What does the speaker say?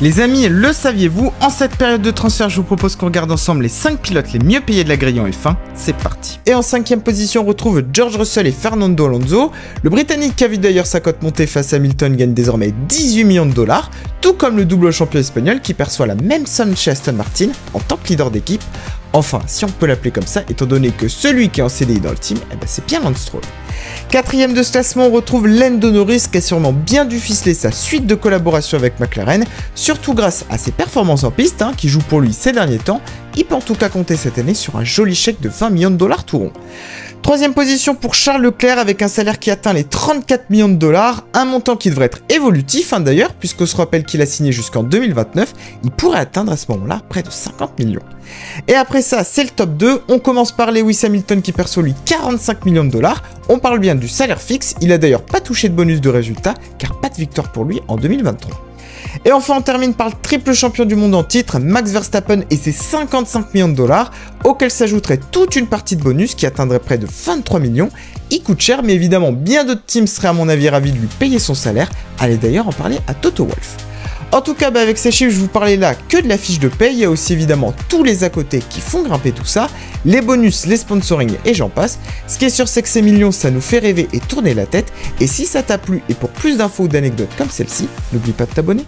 Les amis, le saviez-vous? En cette période de transfert, je vous propose qu'on regarde ensemble les 5 pilotes les mieux payés de la grille en F1. C'est parti. Et en 5e position, on retrouve George Russell et Fernando Alonso. Le Britannique qui a vu d'ailleurs sa cote monter face à Hamilton gagne désormais 18 millions de dollars, tout comme le double champion espagnol qui perçoit la même somme chez Aston Martin en tant que leader d'équipe. Enfin, si on peut l'appeler comme ça, étant donné que celui qui est en CDI dans le team, c'est bien Lance Stroll. 4e de ce classement, on retrouve Lando Norris qui a sûrement bien dû ficeler sa suite de collaboration avec McLaren, surtout grâce à ses performances en piste, qui jouent pour lui ces derniers temps. Il peut en tout cas compter cette année sur un joli chèque de 20 millions de dollars tout rond. 3e position pour Charles Leclerc avec un salaire qui atteint les 34 millions de dollars, un montant qui devrait être évolutif d'ailleurs, puisqu'on se rappelle qu'il a signé jusqu'en 2029, il pourrait atteindre à ce moment-là près de 50 millions. Et après ça, c'est le top 2, on commence par Lewis Hamilton qui perçoit lui 45 millions de dollars, on parle bien du salaire fixe, il a d'ailleurs pas touché de bonus de résultat, car pas de victoire pour lui en 2023. Et enfin, on termine par le triple champion du monde en titre, Max Verstappen et ses 55 millions de dollars, auxquels s'ajouterait toute une partie de bonus qui atteindrait près de 23 millions. Il coûte cher, mais évidemment, bien d'autres teams seraient à mon avis ravis de lui payer son salaire. Allez d'ailleurs en parler à Toto Wolff. En tout cas, avec ces chiffres, je vous parlais là que de la fiche de paye. Il y a aussi évidemment tous les à côté qui font grimper tout ça, les bonus, les sponsoring et j'en passe. Ce qui est sûr, c'est que ces millions, ça nous fait rêver et tourner la tête. Et si ça t'a plu et pour plus d'infos ou d'anecdotes comme celle-ci, n'oublie pas de t'abonner.